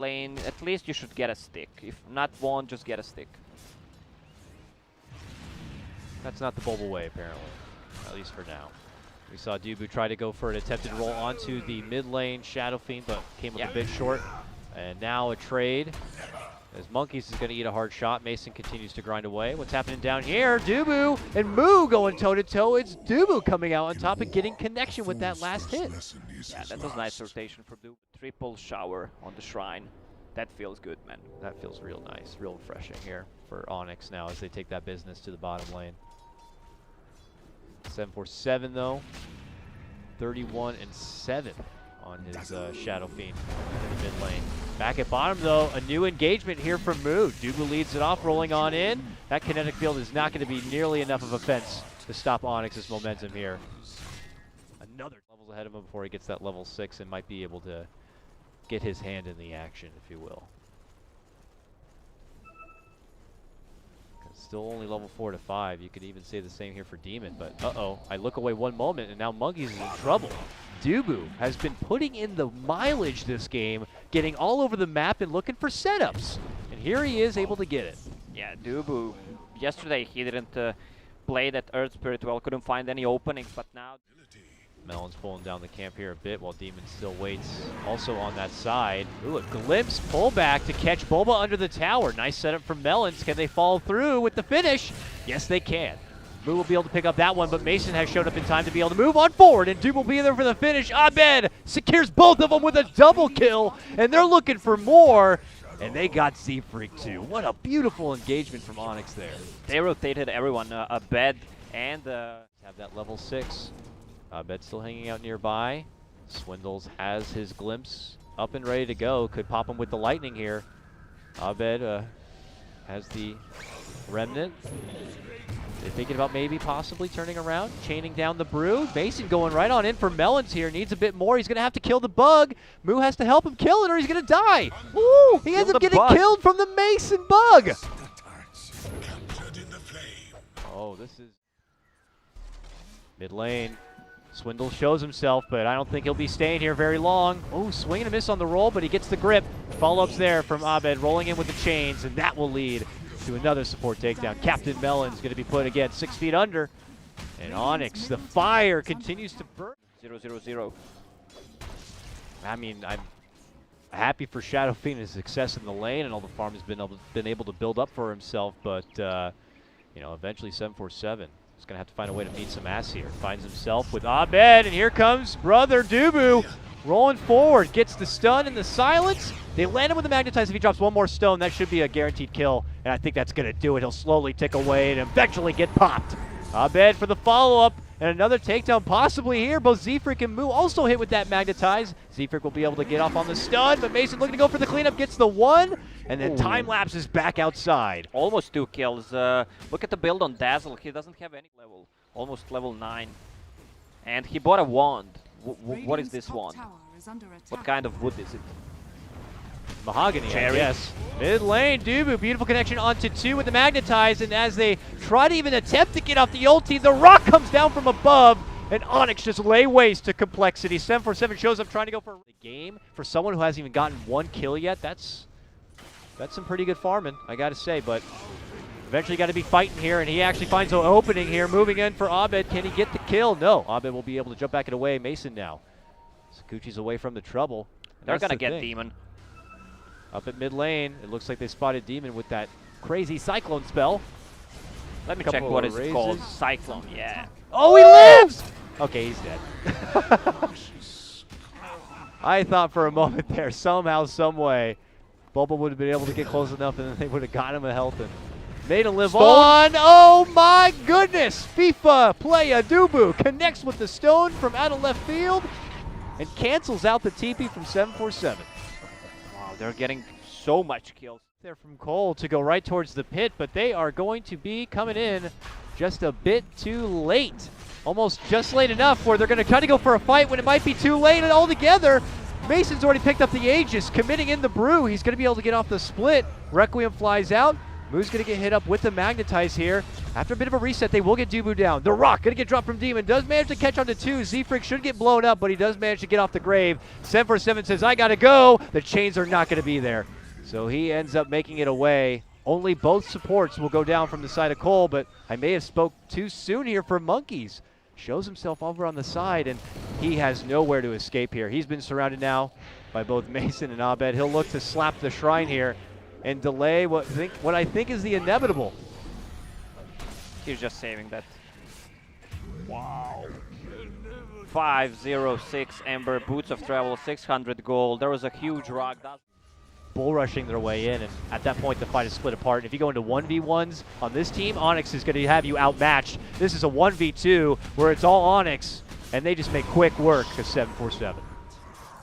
lane, at least you should get a stick. If not one, just get a stick. That's not the Bulba way, apparently. At least for now. We saw DuBu try to go for an attempted roll onto the mid lane Shadow Fiend, but came up a bit short. And now a trade. As Monkeys is going to eat a hard shot, Mason continues to grind away. What's happening down here? DuBu and Moo going toe-to-toe. It's DuBu coming out on top and getting connection with that last hit. Yeah, that was nice rotation from DuBu. Triple shower on the shrine. That feels good, man. That feels real nice, real refreshing here for Onyx now as they take that business to the bottom lane. 747 though, 31-7 on his Shadow Fiend in the mid lane. Back at bottom though, a new engagement here from Moo. DuBu leads it off, rolling on in. That kinetic field is not going to be nearly enough of a fence to stop Onyx's momentum here. Another levels ahead of him before he gets that level 6 and might be able to get his hand in the action, if you will. Still only level 4 to 5. You could even say the same here for Demon, but I look away one moment and now Monkeys is in trouble. DuBu has been putting in the mileage this game, getting all over the map and looking for setups. And here he is able to get it. Yeah, DuBu, yesterday he didn't play that Earth Spirit well, couldn't find any openings, but now... Melon's pulling down the camp here a bit while Demon still waits also on that side. Ooh, a glimpse pullback to catch Bulba under the tower. Nice setup from Melons. Can they follow through with the finish? Yes, they can. Moo will be able to pick up that one, but Mason has showed up in time to be able to move on forward, and DuBu will be there for the finish. Abed secures both of them with a double kill, and they're looking for more, and they got ZfreeK too. What a beautiful engagement from Onyx there. They rotated everyone, Abed and... Have that level 6. Abed still hanging out nearby. Swindles has his glimpse up and ready to go. Could pop him with the lightning here. Abed has the remnant. They're thinking about maybe possibly turning around, chaining down the brew. Mason going right on in for Melons here. Needs a bit more. He's going to have to kill the bug. Moo has to help him kill it or he's going to die. Woo! He ends up getting killed from the Mason bug. Oh, this is mid lane. Swindle shows himself, but I don't think he'll be staying here very long. Oh, swing and a miss on the roll, but he gets the grip. Follow-ups there from Abed, rolling in with the chains, and that will lead to another support takedown. Captain Melon's going to be put again 6 feet under. And Onyx, the fire continues to burn. 0-0-0. I mean, I'm happy for Shadow Fiend and his success in the lane, and all the farm has been able to build up for himself, but you know, eventually 747. He's going to have to find a way to beat some ass here. Finds himself with Abed, and here comes brother DuBu rolling forward. Gets the stun and the silence. They land him with the magnetize. If he drops one more stone, that should be a guaranteed kill, and I think that's going to do it. He'll slowly tick away and eventually get popped. Abed for the follow-up, and another takedown possibly here. Both ZfreeK and Moo also hit with that magnetize. ZfreeK will be able to get off on the stun, but Mason looking to go for the cleanup, gets the one, and then time lapses back outside. Almost 2 kills. Look at the build on Dazzle. He doesn't have any level. Almost level 9. And he bought a wand. What is this wand? What kind of wood is it? Mahogany, yes. Mid lane, DuBu, beautiful connection onto 2 with the magnetize, and as they try to even attempt to get off the ulti, the rock comes down from above, and Onyx just lay waste to complexity. 747 shows up trying to go for the game. For someone who hasn't even gotten 1 kill yet, that's some pretty good farming, I gotta say, but eventually got to be fighting here, and he actually finds an opening here, moving in for Abed. Can he get the kill? No, Abed will be able to jump back and away. Mason now. Sakuchi's away from the trouble. They're gonna get Demon. Up at mid lane, it looks like they spotted Demon with that crazy Cyclone spell. Let me check what is it called. Cyclone, yeah. Oh, he lives! Okay, he's dead. I thought for a moment there, somehow, some way, Bulba would have been able to get close enough and then they would have got him a health and made him live on. Oh my goodness! FIFA playa DuBu connects with the stone from out of left field and cancels out the TP from 747. Wow, they're getting so much kills. There from coL to go right towards the pit, but they are going to be coming in just a bit too late. Almost just late enough where they're going to try to go for a fight when it might be too late and altogether. Mason's already picked up the Aegis, committing in the brew. He's going to be able to get off the split. Requiem flies out. Moo's going to get hit up with the Magnetize here. After a bit of a reset, they will get DuBu down. The Rock going to get dropped from Demon. Does manage to catch onto 2. ZfreeK should get blown up, but he does manage to get off the grave. 747 says, I got to go. The chains are not going to be there. So he ends up making it away. Only both supports will go down from the side of coL, but I may have spoke too soon here for Monkeys. Shows himself over on the side, and he has nowhere to escape here. He's been surrounded now by both Mason and Abed. He'll look to slap the shrine here and delay what I think is the inevitable. He's just saving that. Wow. 506 Ember, Boots of Travel, 600 gold. There was a huge rock. Bull rushing their way in, and at that point the fight is split apart. If you go into 1v1s on this team, Onyx is going to have you outmatched. This is a 1v2 where it's all Onyx, and they just make quick work of 747.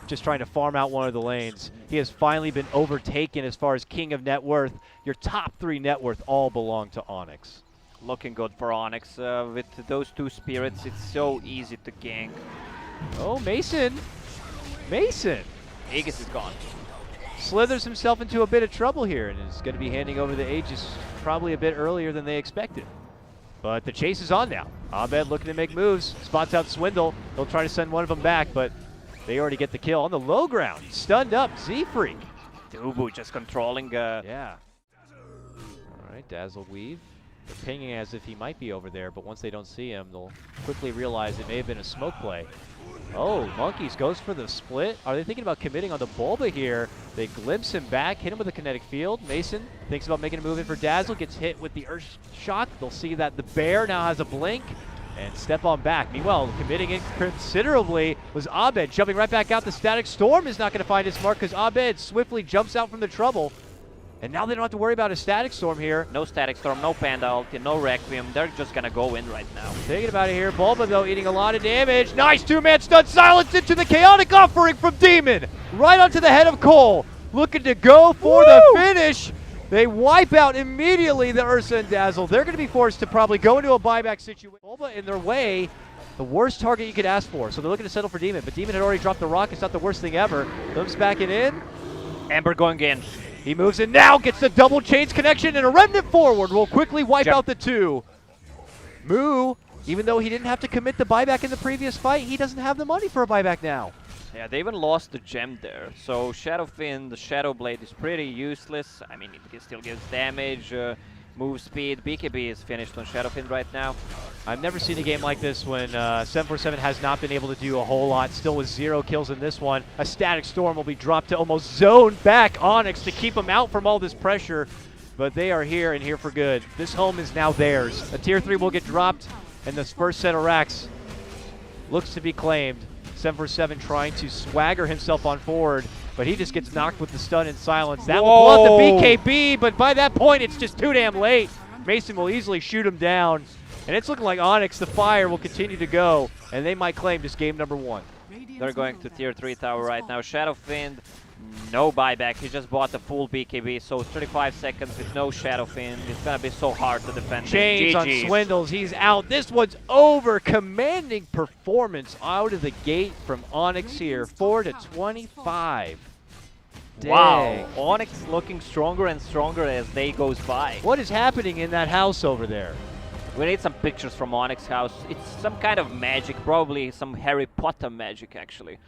Just trying to farm out one of the lanes. He has finally been overtaken as far as king of net worth. Your top 3 net worth all belong to Onyx. Looking good for Onyx. With those 2 spirits, it's so easy to gank. Oh, Mason. Mason. Aegis is gone. Slithers himself into a bit of trouble here and is going to be handing over the Aegis probably a bit earlier than they expected. But the chase is on now. Abed looking to make moves. Spots out Swindle. He'll try to send one of them back, but they already get the kill on the low ground. Stunned up, ZfreeK. DuBu just controlling. Yeah. All right, Dazzle Weave. They're pinging as if he might be over there, but once they don't see him, they'll quickly realize it may have been a smoke play. Oh, Monkeys goes for the split. Are they thinking about committing on the Bulba here? They glimpse him back, hit him with a kinetic field. Mason thinks about making a move in for Dazzle, gets hit with the Earth Shock. They'll see that the Bear now has a blink and step on back. Meanwhile, committing it considerably was Abed, jumping right back out. The Static Storm is not going to find its mark because Abed swiftly jumps out from the trouble. And now they don't have to worry about a Static Storm here. No Static Storm, no Panda ulti, no Requiem. They're just going to go in right now. Taking about it here. Bulba, though, eating a lot of damage. Nice 2-man stun silence into the Chaotic Offering from Demon. Right onto the head of coL. Looking to go for the finish. They wipe out immediately the Ursa and Dazzle. They're going to be forced to probably go into a buyback situation. Bulba in their way, the worst target you could ask for. So they're looking to settle for Demon, but Demon had already dropped the rock. It's not the worst thing ever. Limps back it in. Ember going in. He moves in now, gets the double chains connection, and a Remnant forward will quickly wipe out the 2. Moo, even though he didn't have to commit the buyback in the previous fight, he doesn't have the money for a buyback now. Yeah, they even lost the gem there. So Shadowfin, the Shadow Blade is pretty useless. I mean, it still gives damage, move speed. BKB is finished on Shadowfin right now. I've never seen a game like this when 747 has not been able to do a whole lot. Still with 0 kills in this one. A Static Storm will be dropped to almost zone back Onyx to keep them out from all this pressure. But they are here and here for good. This home is now theirs. A tier 3 will get dropped, and this first set of racks looks to be claimed. 747 trying to swagger himself on forward, but he just gets knocked with the stun and silence. That will pull out the BKB, but by that point, it's just too damn late. Mason will easily shoot him down. And it's looking like Onyx, the fire, will continue to go, and they might claim this game number 1. They're going to tier 3 tower right now. Shadowfin, no buyback. He just bought the full BKB, so 35 seconds with no Shadowfin. It's going to be so hard to defend. Chains on Swindles. He's out. This one's over. Commanding performance out of the gate from Onyx here. 4-25. Wow. Onyx looking stronger and stronger as day goes by. What is happening in that house over there? We need some pictures from Onyx house. It's some kind of magic, probably some Harry Potter magic, actually.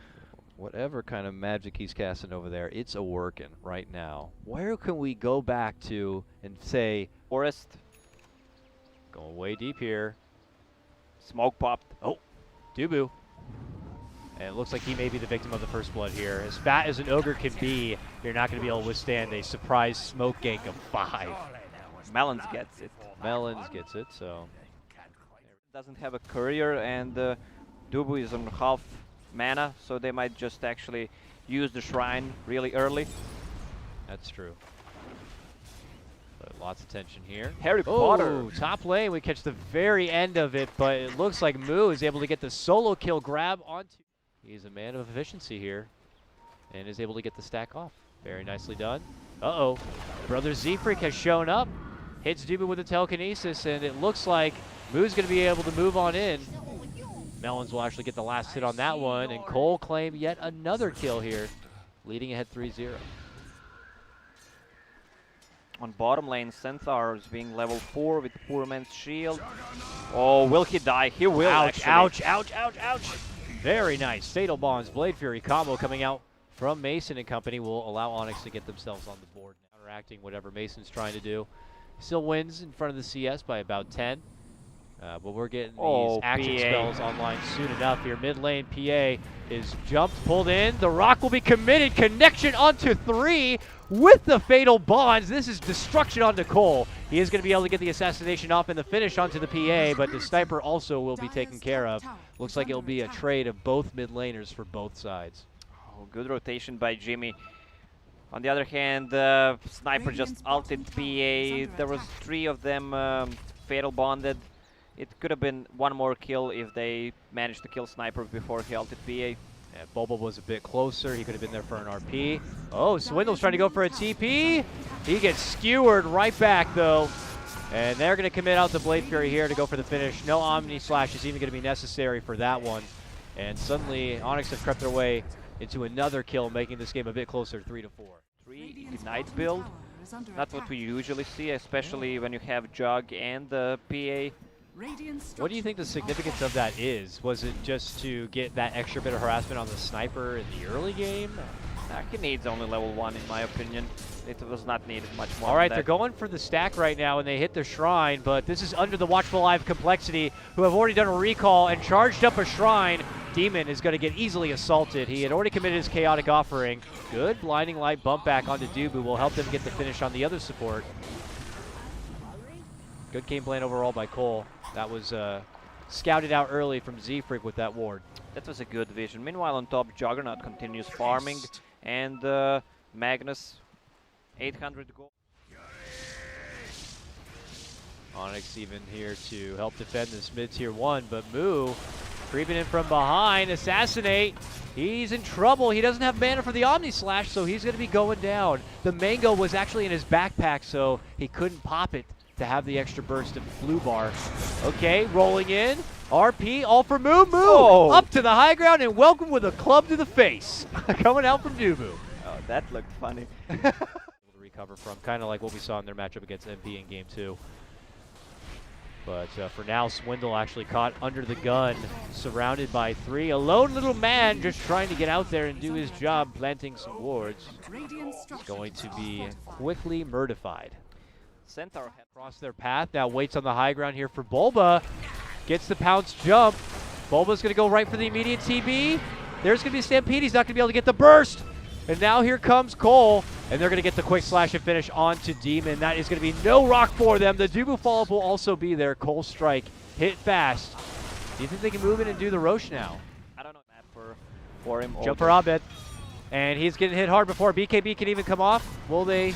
Whatever kind of magic he's casting over there, it's a working right now. Where can we go back to and say... Forest. Going way deep here. Smoke popped. Oh, DuBu. And it looks like he may be the victim of the first blood here. As fat as an ogre can be, you're not going to be able to withstand a surprise smoke gank of 5. Melons gets it. Melons gets it, so... Doesn't have a courier, and DuBu is on half mana, so they might just actually use the shrine really early. That's true. But lots of tension here. Harry Potter. Top lane, we catch the very end of it, but it looks like Moo is able to get the solo kill grab onto... He's a man of efficiency here, and is able to get the stack off. Very nicely done. Uh-oh. Brother ZfreeK has shown up. Hits DuBu with a telekinesis, and it looks like Moo's going to be able to move on in. Melons will actually get the last hit on that one, and coL claim yet another kill here, leading ahead 3-0. On bottom lane, Centaur is being level 4 with poor man's shield. Oh, will he die? He will, Ouch, actually. ouch, ouch, ouch, ouch. Very nice. Fatal Bonds, Blade Fury combo coming out from Mason and company will allow Onyx to get themselves on the board, counteracting whatever Mason's trying to do. Still wins in front of the CS by about 10. But we're getting these action PA. spells online soon enough here. Mid lane, PA is jumped, pulled in. The rock will be committed. Connection onto 3 with the Fatal Bonds. This is destruction onto coL. He is going to be able to get the assassination off and the finish onto the PA, but the sniper also will be taken care of. Looks like it'll be a trade of both mid laners for both sides. Oh, good rotation by Jimmy. On the other hand, Sniper just ulted PA. There was 3 of them Fatal Bonded. It could have been one more kill if they managed to kill Sniper before he ulted PA. Yeah, Bulba was a bit closer. He could have been there for an RP. Oh, Swindle's trying to go for a TP. He gets skewered right back, though. And they're going to commit out the Blade Fury here to go for the finish. No Omni Slash is even going to be necessary for that one. And suddenly, Onyx have crept their way into another kill, making this game a bit closer, 3-4. 3 Ignite build. Not what we usually see, especially when you have Jug and PA. What do you think the significance of that is? Was it just to get that extra bit of harassment on the sniper in the early game? He needs only level 1 in my opinion. It was not needed much more. All right, they're going for the stack right now and they hit the shrine, but this is under the Watchful Eye of Complexity, who have already done a recall and charged up a shrine. Demon is going to get easily assaulted. He had already committed his Chaotic Offering. Good Blinding Light bump back onto DuBu will help them get the finish on the other support. Good game plan overall by coL. That was scouted out early from ZfreeK with that ward. That was a good vision. Meanwhile, on top, Juggernaut continues farming, and Magnus, 800 gold. Onyx even here to help defend this mid-tier 1, but Moo creeping in from behind, assassinate. He's in trouble. He doesn't have mana for the Omni Slash, so he's going to be going down. The Mango was actually in his backpack, so he couldn't pop it to have the extra burst of blue bar. Okay, rolling in. RP, all for Moo. Moo up to the high ground and welcome with a club to the face. Coming out from DuBu. Oh, that looked funny. Able to recover from, kind of like what we saw in their matchup against MP in game 2. But for now, Swindle actually caught under the gun, surrounded by 3. A lone little man just trying to get out there and do his job, planting some wards. He's going to be quickly murdified. Centaur Across their path, now waits on the high ground here for Bulba. Gets the pounce jump. Bulba's going to go right for the immediate TB. There's going to be a Stampede. He's not going to be able to get the burst. And now here comes coL. And they're going to get the quick slash and finish onto Demon. That is going to be no rock for them. The DuBu follow-up will also be there. coL strike. Hit fast. Do you think they can move in and do the Roche now? I don't know that for him. Jump for Abed. And he's getting hit hard before BKB can even come off. Will they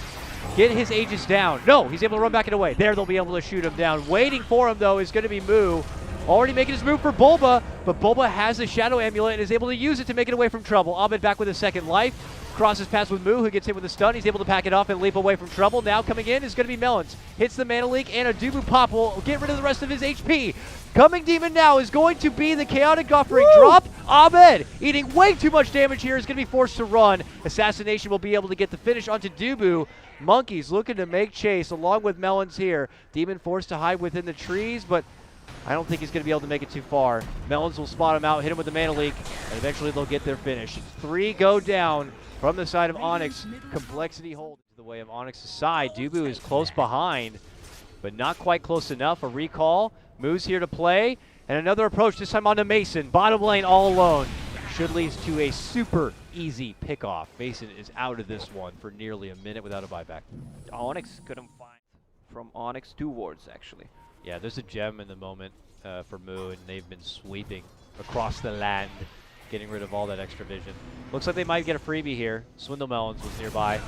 get his Aegis down? No, he's able to run back and away. There, they'll be able to shoot him down. Waiting for him, though, is going to be Moo. Already making his move for Bulba, but Bulba has a Shadow Amulet and is able to use it to make it away from trouble. Abed back with a second life. Crosses past with Moo, who gets hit with a stun. He's able to pack it off and leap away from trouble. Now coming in is going to be melonzz. Hits the mana leak, and a DuBu pop will get rid of the rest of his HP. Coming Demon now is going to be the Chaotic Offering drop. Abed, eating way too much damage here, is going to be forced to run. Assassination will be able to get the finish onto DuBu. Monkeys looking to make chase along with melonzz here. Demon forced to hide within the trees, but I don't think he's going to be able to make it too far. melonzz will spot him out, hit him with the mana leak, and eventually they'll get their finish. 3 go down from the side of Onyx. Complexity hold to the way of Onyx's side. DuBu is close behind, but not quite close enough. A recall. Moo's here to play, and another approach, this time onto Mason. Bottom lane all alone. Should lead to a super easy pickoff. Mason is out of this one for nearly a minute without a buyback. Onyx couldn't find from Onyx 2 wards, actually. Yeah, there's a gem in the moment for Moo, and they've been sweeping across the land, getting rid of all that extra vision. Looks like they might get a freebie here. swindlemelonzz was nearby,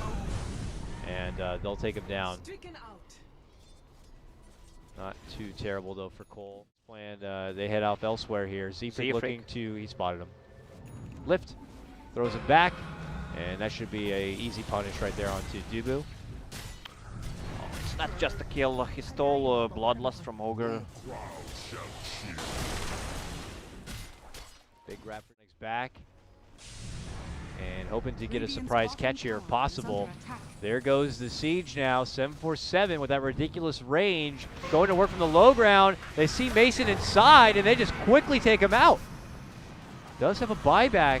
and they'll take him down. Not too terrible, though, for coL. And they head off elsewhere here. ZfreeK looking to, he spotted him. Lift, throws him back, and that should be a easy punish right there onto DuBu. Oh, it's not just a kill, he stole Bloodlust from Ogre. Big grab for next back. and hoping to get a surprise catch here if possible. There goes the siege now, 747 with that ridiculous range. Going to work from the low ground. They see Mason inside, and they just quickly take him out. Does have a buyback,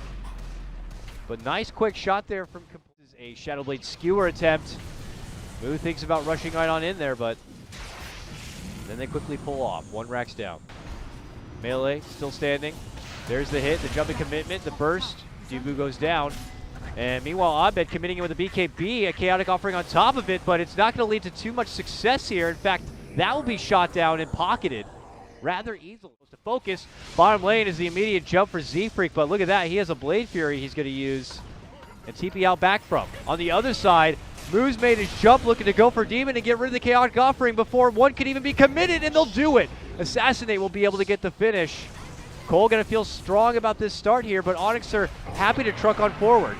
but nice quick shot there from a Shadowblade skewer attempt. Moo thinks about rushing right on in there, but then they quickly pull off. One Whreck's down. Melee still standing. There's the hit, the jumping commitment, the burst. DuBu goes down. And meanwhile, Abed committing it with a BKB, a chaotic offering on top of it, but it's not going to lead to too much success here. In fact, that will be shot down and pocketed rather easily. To focus, bottom lane is the immediate jump for ZfreeK, but look at that. He has a Blade Fury he's going to use and TP out back from. On the other side, Moo's made his jump looking to go for Demon and get rid of the chaotic offering before one can even be committed, and they'll do it. Assassinate will be able to get the finish. coL going to feel strong about this start here, but Onyx are happy to truck on forward.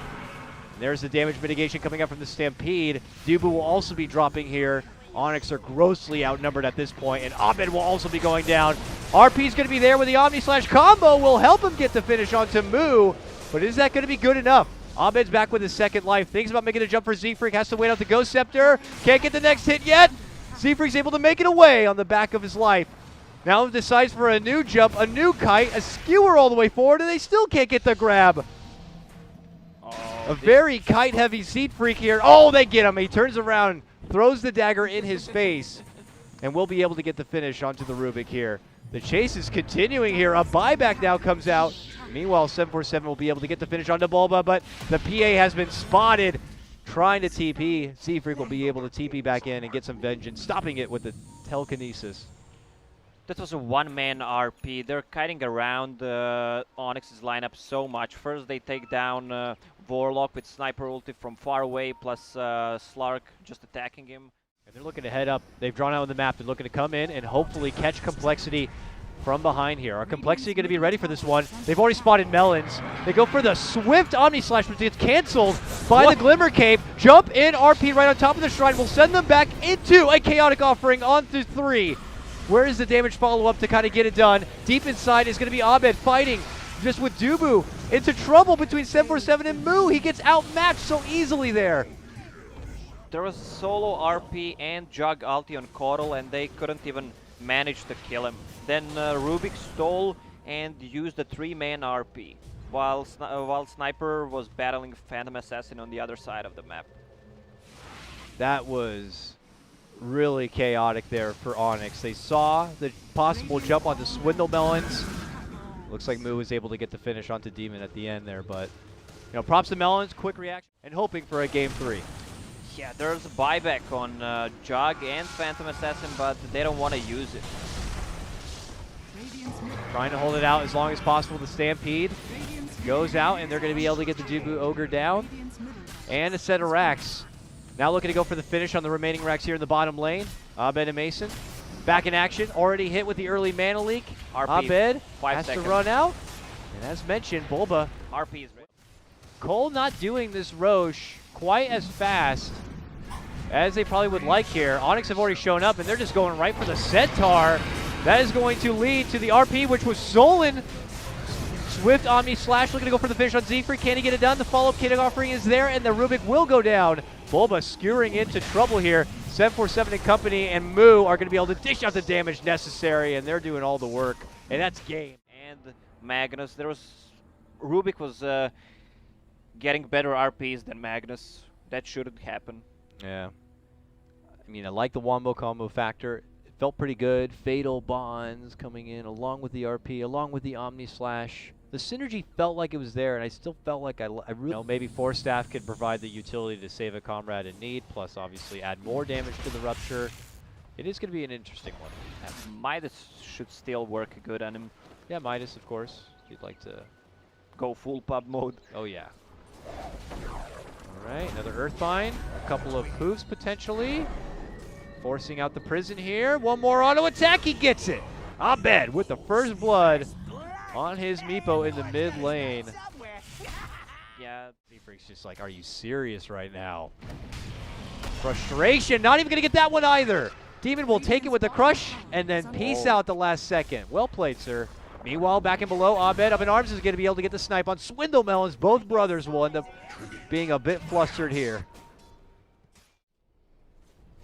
And there's the damage mitigation coming up from the Stampede. DuBu will also be dropping here. Onyx are grossly outnumbered at this point, and Abed will also be going down. RP's going to be there with the Omni-Slash combo, will help him get the finish onto Moo, but is that going to be good enough? Abed's back with his second life. Thinks about making a jump for ZfreeK, has to wait out the Ghost Scepter. Can't get the next hit yet. ZfreeK's able to make it away on the back of his life. Now decides for a new jump, a new kite, a skewer all the way forward, and they still can't get the grab. A very kite-heavy ZfreeK here. Oh, they get him. He turns around, throws the dagger in his face, and will be able to get the finish onto the Rubik here. The chase is continuing here. A buyback now comes out. Meanwhile, 747 will be able to get the finish onto Bulba, but the PA has been spotted trying to TP. ZfreeK will be able to TP back in and get some vengeance, stopping it with the telekinesis. That was a one-man RP. They're kiting around Onyx's lineup so much. First, they take down Warlock with sniper ulti from far away, plus Slark just attacking him. And they're looking to head up. They've drawn out on the map. They're looking to come in and hopefully catch Complexity from behind here. Are Complexity going to be ready for this one? They've already spotted Melons. They go for the swift Omni-Slash, which gets canceled by the Glimmer Cape. Jump in, RP right on top of the shrine. Will send them back into a chaotic offering onto 3. Where is the damage follow-up to kind of get it done? Deep inside is going to be Abed fighting just with DuBu. Into trouble between 747 and Moo. He gets outmatched so easily there. There was solo RP and Jug ulti on coL, and they couldn't even manage to kill him. Then Rubik stole and used a 3-man RP, while Sniper was battling Phantom Assassin on the other side of the map. That was really chaotic there for Onyx. They saw the possible jump onto swindlemelonzz. Looks like Moo was able to get the finish onto Demon at the end there, but you know, props to melonzz, quick reaction, and hoping for a game 3. Yeah, there's a buyback on Jug and Phantom Assassin, but they don't want to use it. Trying to hold it out as long as possible. The Stampede goes out, and they're going to be able to get the DuBu Ogre down. And a set of racks. Now looking to go for the finish on the remaining racks here in the bottom lane. Abed and Mason back in action. Already hit with the early mana leak. RP, Abed 5 has seconds. to run out. And as mentioned, Bulba. RP is ready. coL not doing this Roche quite as fast as they probably would like here. Onyx have already shown up, and they're just going right for the Centaur. That is going to lead to the RP, which was stolen. Swift Omni-Slash looking to go for the finish on ZfreeK. Can he get it done? The follow-up chaotic offering is there, and the Rubik will go down. Bulba skewering into trouble here. 747 and company and Moo are going to be able to dish out the damage necessary, and they're doing all the work. And that's game. And Magnus, Rubik was getting better RPs than Magnus. That shouldn't happen. Yeah. I mean, I like the wombo combo factor. It felt pretty good. Fatal bonds coming in along with the RP, along with the Omni-Slash. The synergy felt like it was there, and I still felt like I really, you know, maybe Force Staff could provide the utility to save a comrade in need, plus obviously add more damage to the Rupture. It is going to be an interesting one. Midas should still work good on him. Yeah, Midas, of course. If you'd like to go full pub mode. Oh, yeah. All right, another Earthbind. A couple of poofs potentially. Forcing out the prison here. One more auto attack. He gets it. Abed with the first blood on his Meepo in the mid lane. Yeah, ZfreeK's just like, are you serious right now? Frustration. Not even going to get that one either. Demon will take it with the crush and then peace out the last second. Well played, sir. Meanwhile, back and below, Abed up in arms is going to be able to get the snipe on swindlemelonzz. Both brothers will end up being a bit flustered here.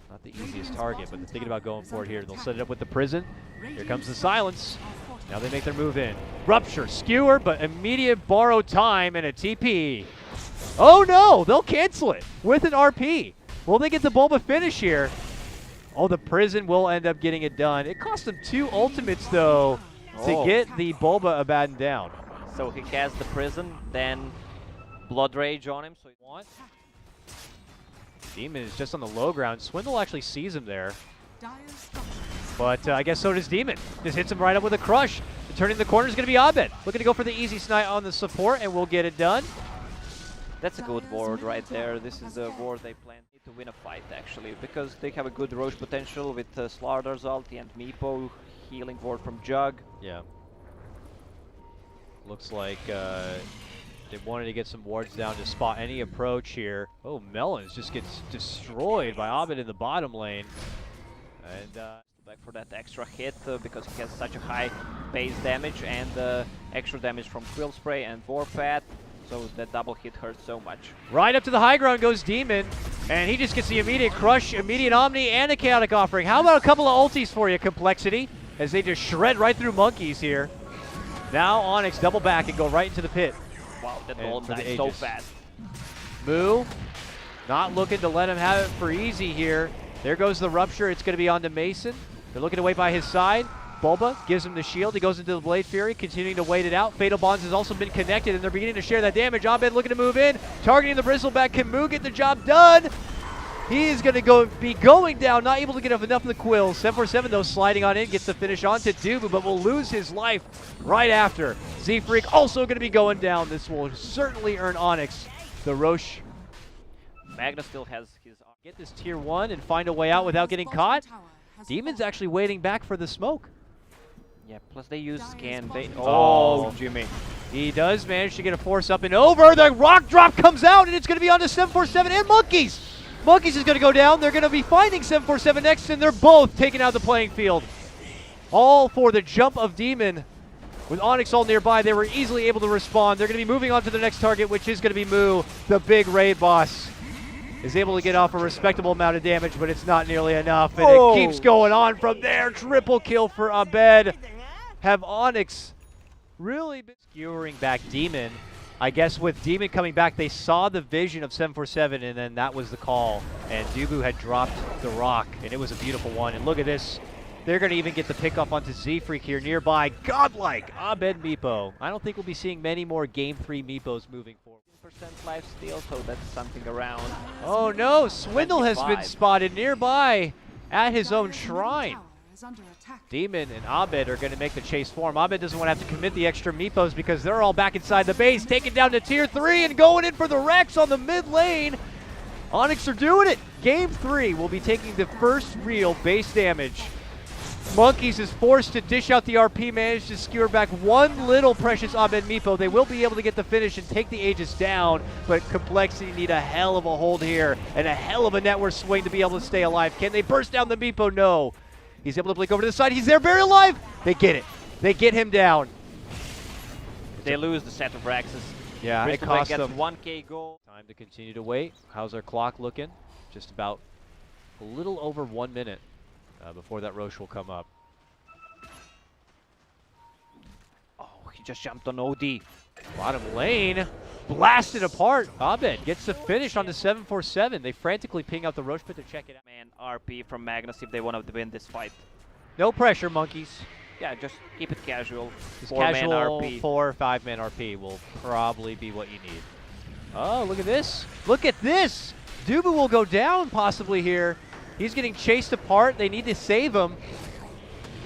Not the easiest target, but they're thinking about going for it here. They'll set it up with the prison. Here comes the silence. Now they make their move in. Rupture, skewer, but immediate borrowed time and a TP. Oh no, they'll cancel it with an RP. Will they get the Bulba finish here? Oh, the prison will end up getting it done. It cost them 2 ultimates though to get the Bulba Abaddon down. So he has the prison, then Blood Rage on him. So he wants. Demon is just on the low ground. Swindle actually sees him there. But I guess so does Demon. Just hits him right up with a crush. And turning the corner is going to be Abed. Looking to go for the easy snipe on the support, and we'll get it done. That's a good ward right there. This is the ward they plan to win a fight, actually, because they have a good Roche potential with Slardar's ulti and Meepo, healing ward from Jug. Yeah. Looks like they wanted to get some wards down to spot any approach here. Oh, Melons just gets destroyed by Abed in the bottom lane. And back for that extra hit because he has such a high base damage and extra damage from Quill Spray and Warpath. So that double hit hurts so much. Right up to the high ground goes Demon, and he just gets the immediate crush, immediate Omni, and a chaotic offering. How about a couple of ultis for you, Complexity, as they just shred right through monkeys here. Now Onyx double back and go right into the pit. Wow, that ult died so fast. Moo, not looking to let him have it for easy here. There goes the Rupture. It's going to be on to Mason. They're looking to wait by his side. Bulba gives him the shield. He goes into the Blade Fury, continuing to wait it out. Fatal Bonds has also been connected, and they're beginning to share that damage. Abed looking to move in, targeting the Bristleback. Can Moo get the job done? He is going to be going down, not able to get enough of the quills. 747, though, sliding on in, gets the finish on to DuBu, but will lose his life right after. ZfreeK also going to be going down. This will certainly earn Onyx the Roche. Magna still has his... Get this tier 1 and find a way out without getting caught. Demon's actually waiting back for the smoke. Yeah, plus they use scan. Jimmy. He does manage to get a force up and over. The rock drop comes out, and it's going to be on to 747 and Monkeys. Monkeys is going to go down. They're going to be finding 747 next, and they're both taken out of the playing field. All for the jump of Demon. With Onyx all nearby, they were easily able to respond. They're going to be moving on to the next target, which is going to be Moo, the big raid boss. Is able to get off a respectable amount of damage, but it's not nearly enough, and it keeps going on from there. Triple kill for Abed. Have Onyx really been skewering back Demon. I guess with Demon coming back, they saw the vision of 747, and then that was the call. And DuBu had dropped the rock, and it was a beautiful one. And look at this. They're going to even get the pick up onto ZfreeK here nearby. Godlike Abed Meepo. I don't think we'll be seeing many more Game 3 Meepos moving forward. % life steal, so that's something around. Oh no, Swindle 25. Has been spotted nearby at his own shrine. Demon and Abed are going to make the chase for him. Abed doesn't want to have to commit the extra Meepos because they're all back inside the base, taken down to tier 3 and going in for the Wrecks on the mid lane. Onyx are doing it. Game 3 will be taking the first real base damage. Monkeys is forced to dish out the RP, managed to skewer back one little precious Abed Meepo. They will be able to get the finish and take the Aegis down, but Complexity need a hell of a hold here and a hell of a network swing to be able to stay alive. Can they burst down the Meepo? No. He's able to blink over to the side. He's there, very alive. They get it. They get him down. They lose the set of Raxes. Yeah, it cost them 1K gold. Time to continue to wait. How's our clock looking? Just about a little over 1 minute. Before that Roche will come up. Oh, he just jumped on OD. Bottom lane, blasted apart. Abed gets the finish on the 747. They frantically ping out the Roche pit to check it out. Man, RP from Magnus if they want to win this fight. No pressure, Monkeys. Yeah, just keep it casual. Just casual RP. 4 or 5 man RP will probably be what you need. Oh, look at this. Look at this. DuBu will go down possibly here. He's getting chased apart. They need to save him.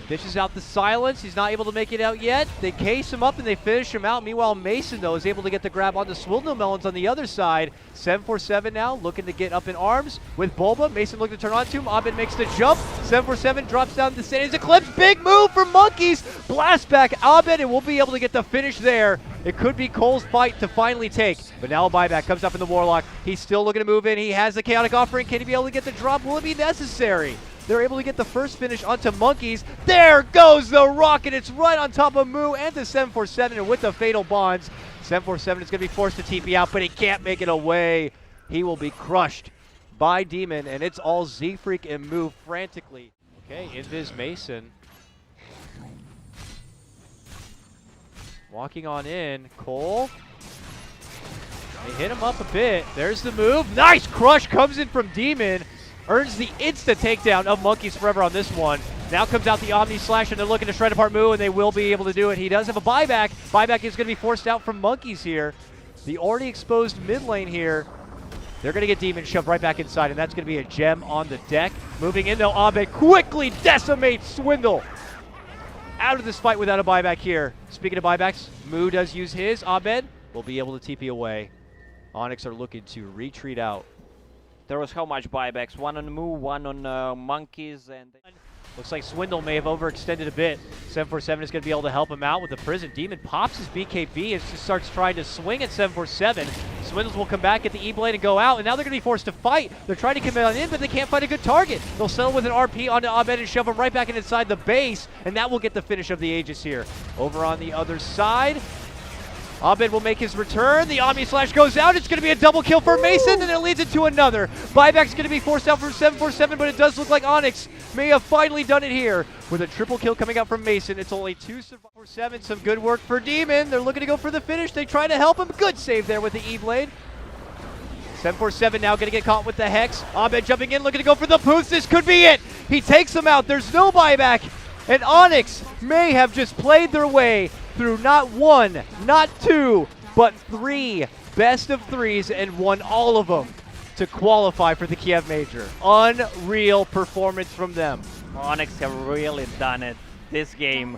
Dishes out the silence. He's not able to make it out yet. They case him up and they finish him out. Meanwhile, Mason, though, is able to get the grab on the swindlemelonzz on the other side. 747 now looking to get up in arms with Bulba. Mason looking to turn on to him. Abed makes the jump. 747 drops down to Sandy's Eclipse. Big move for Monkeys. Blast back Abed, and we'll be able to get the finish there. It could be cole's fight to finally take. But now a buyback comes up in the Warlock. He's still looking to move in. He has the chaotic offering. Can he be able to get the drop? Will it be necessary? They're able to get the first finish onto Monkeys. There goes the rocket. It's right on top of Moo and the 747, and with the fatal bonds, 747 is going to be forced to TP out, but he can't make it away. He will be crushed by Demon, and it's all ZfreeK and Moo frantically. Okay, Invis Mason. Walking on in, coL. They hit him up a bit. There's the move. Nice crush comes in from Demon. Earns the instant takedown of Monkeys Forever on this one. Now comes out the Omni Slash, and they're looking to shred apart Moo, and they will be able to do it. He does have a buyback. Buyback is going to be forced out from Monkeys here. The already exposed mid lane here. They're going to get Demon shoved right back inside, and that's going to be a gem on the deck. Moving in, though, Abed quickly decimates Swindle. Out of this fight without a buyback here. Speaking of buybacks, Moo does use his. Abed will be able to TP away. Onyx are looking to retreat out. There was how much buybacks? One on Moo, one on Monkeys, and... Looks like Swindle may have overextended a bit. 747 is going to be able to help him out with the prison. Demon pops his BKB and just starts trying to swing at 747. Swindles will come back at the E-Blade and go out, and now they're going to be forced to fight. They're trying to commit on in, but they can't find a good target. They'll settle with an RP onto Abed and shove him right back inside the base, and that will get the finish of the Aegis here. Over on the other side, Abed will make his return. The Omni Slash goes out. It's going to be a double kill for Mason, and it leads into another. Buyback's going to be forced out from 747, but it does look like Onyx may have finally done it here with a triple kill coming out from Mason. It's only 2 for 7. Some good work for Demon. They're looking to go for the finish. They try to help him. Good save there with the E-Blade. 747 now going to get caught with the Hex. Abed jumping in, looking to go for the Poots. This could be it. He takes him out. There's no buyback. And Onyx may have just played their way through not 1, not 2, but 3 best of 3s and won all of them to qualify for the Kiev Major. Unreal performance from them. Onyx have really done it this game.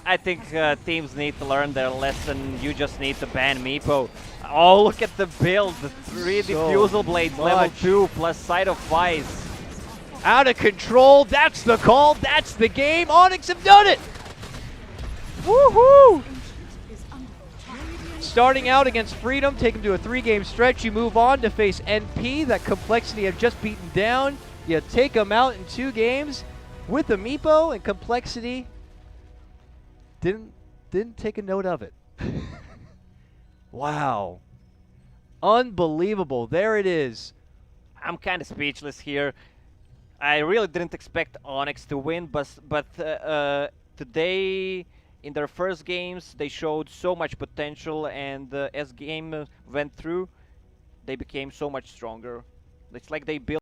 I think teams need to learn their lesson. You just need to ban Meepo. Oh, look at the build. The 3 diffusal blades, level 2, plus Sight of Vice. Out of control. That's the call. That's the game. Onyx have done it. Woohoo! Starting out against Freedom, take him to a 3-game stretch. You move on to face NP. That Complexity have just beaten down. You take them out in 2 games with the Meepo, and Complexity didn't take a note of it. Wow. Unbelievable. There it is. I'm kind of speechless here. I really didn't expect Onyx to win, but today, in their first games, they showed so much potential, and as game went through, they became so much stronger. It's like they built